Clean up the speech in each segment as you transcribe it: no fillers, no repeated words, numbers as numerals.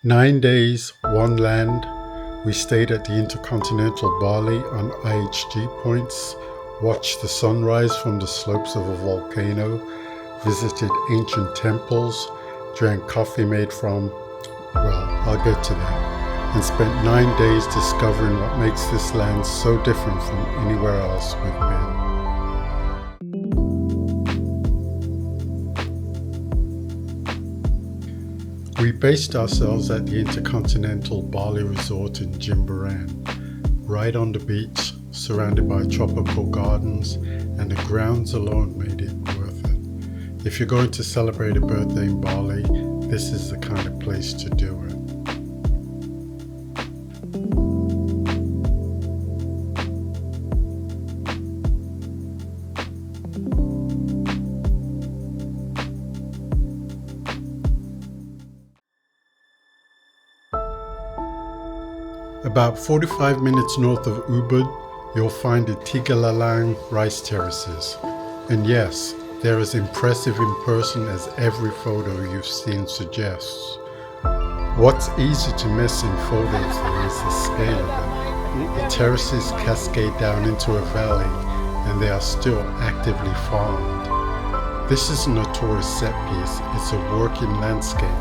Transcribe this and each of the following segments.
9 days, one land. We stayed at the InterContinental Bali on IHG points, watched the sunrise from the slopes of a volcano, visited ancient temples, drank coffee made from, well, I'll get to that, and spent 9 days discovering what makes this land so different from anywhere else we've been. We based ourselves at the InterContinental Bali Resort in Jimbaran, right on the beach, surrounded by tropical gardens, and the grounds alone made it worth it. If you're going to celebrate a birthday in Bali, this is the kind of place to do it. About 45 minutes north of Ubud, you'll find the Tegallalang rice terraces. And yes, they're as impressive in person as every photo you've seen suggests. What's easy to miss in photos though is the scale of them. The terraces cascade down into a valley and they are still actively farmed. This isn't a tourist set piece, it's a working landscape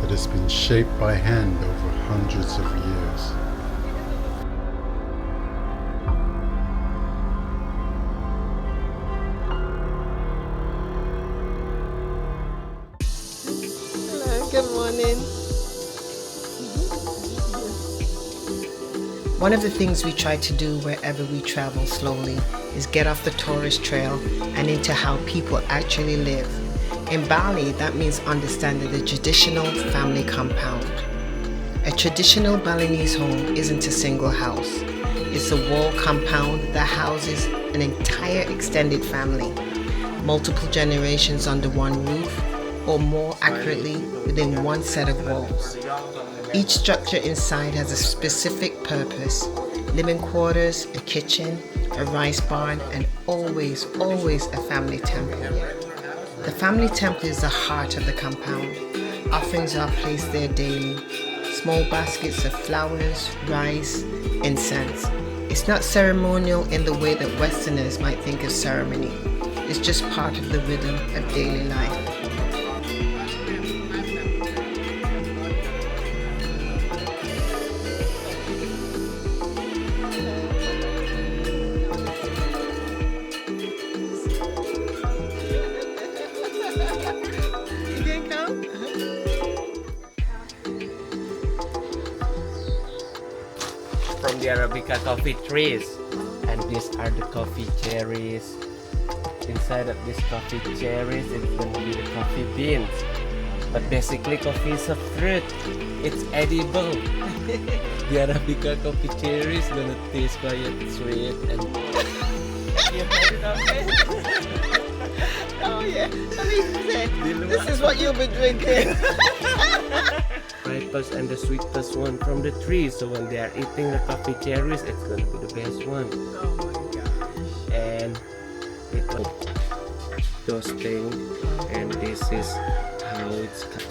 that has been shaped by hand over hundreds of years. Good morning. One of the things we try to do wherever we travel slowly is get off the tourist trail and into how people actually live. In Bali, that means understanding the traditional family compound. A traditional Balinese home isn't a single house. It's a wall compound that houses an entire extended family, multiple generations under one roof, or more accurately, within one set of walls. Each structure inside has a specific purpose: living quarters, a kitchen, a rice barn, and always a family temple. The family temple is the heart of the compound. Offerings are placed there daily. Small baskets of flowers, rice, incense. It's not ceremonial in the way that Westerners might think of ceremony. It's just part of the rhythm of daily life. From the Arabica coffee trees, and these are the coffee cherries. Inside of these coffee cherries, it's going to be the coffee beans. But basically, coffee is a fruit. It's edible. The Arabica coffee cherry is gonna taste quite sweet and. Oh yeah, this is what you'll be drinking. Ripest and the sweetest one from the tree. So when they are eating the coffee cherries, it's gonna be the best one. Oh my gosh. And it was toasting, and this is how it's cut.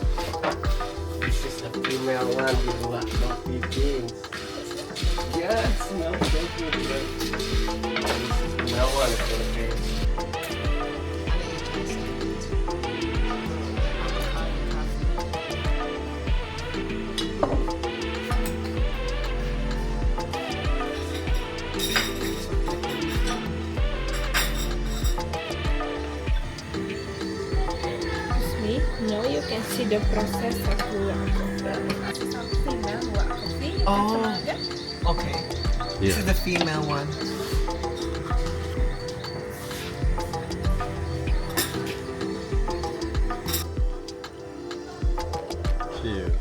This is the female one with Luwak coffee beans. Yeah, it smells so good. And this is the male one for the face. Now you can see the process of Luwak coffee. Oh, okay. This is the female one. Cheers.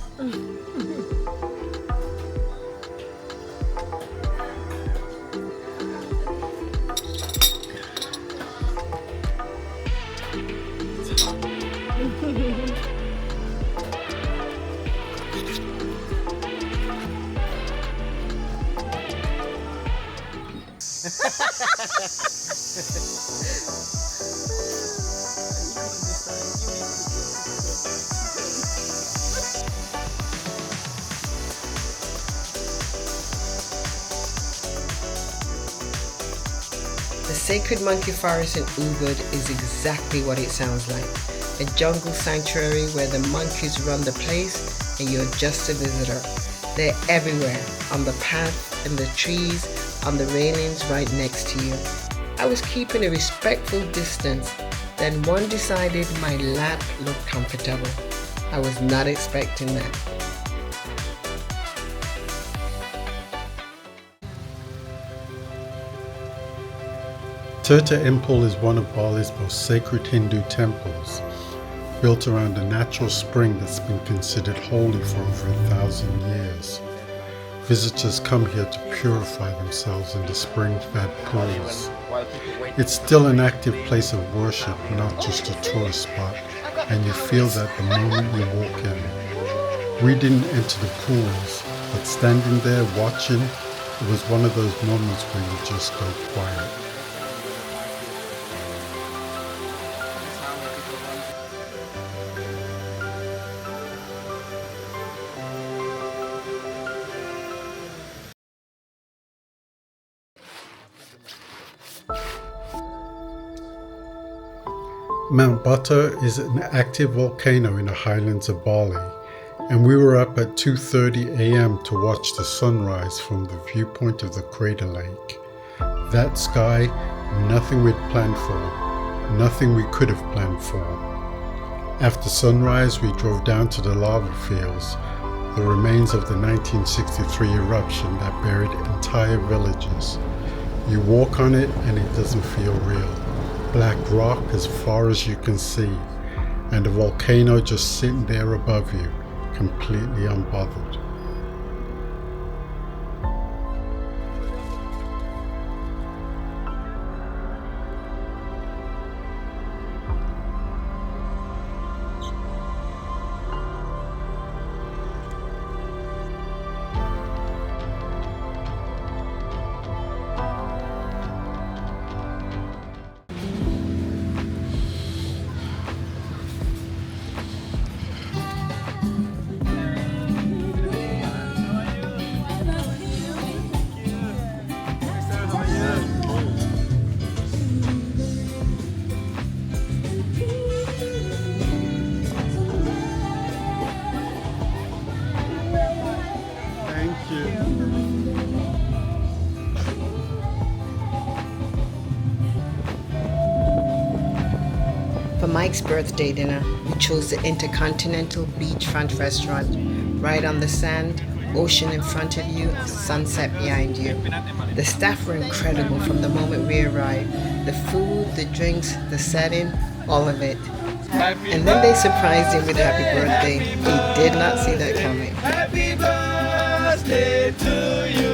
sacred monkey forest in Ubud is exactly what it sounds like. A jungle sanctuary where the monkeys run the place and you're just a visitor. They're everywhere, on the path, in the trees, on the railings right next to you. I was keeping a respectful distance, then one decided my lap looked comfortable. I was not expecting that. Tirta Empul is one of Bali's most sacred Hindu temples, built around a natural spring that's been considered holy for over 1,000 years. Visitors come here to purify themselves in the spring-fed pools. It's still an active place of worship, not just a tourist spot, and you feel that the moment you walk in. We didn't enter the pools, but standing there watching, it was one of those moments where you just go quiet. Mount Batur is an active volcano in the highlands of Bali, and we were up at 2:30 a.m. to watch the sunrise from the viewpoint of the crater lake. That sky, nothing we'd planned for, nothing we could have planned for. After sunrise, we drove down to the lava fields, the remains of the 1963 eruption that buried entire villages. You walk on it and it doesn't feel real. Black rock as far as you can see, and a volcano just sitting there above you, completely unbothered. For Mike's birthday dinner, we chose the InterContinental Beachfront restaurant, right on the sand, ocean in front of you, sunset behind you. The staff were incredible from the moment we arrived. The food, the drinks, the setting, all of it. And then they surprised him with happy birthday. He did not see that coming. Happy birthday to you.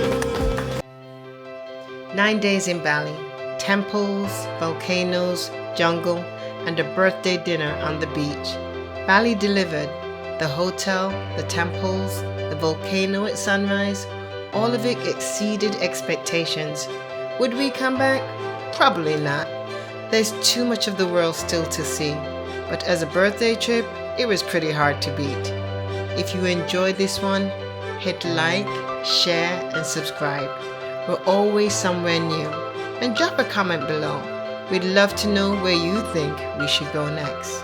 9 days in Bali. Temples, volcanoes, jungle, and a birthday dinner on the beach. Bali delivered. The hotel, the temples, the volcano at sunrise, all of it exceeded expectations. Would we come back? Probably not. There's too much of the world still to see. But as a birthday trip, it was pretty hard to beat. If you enjoyed this one, hit like, share, and subscribe. We're always somewhere new. And drop a comment below. We'd love to know where you think we should go next.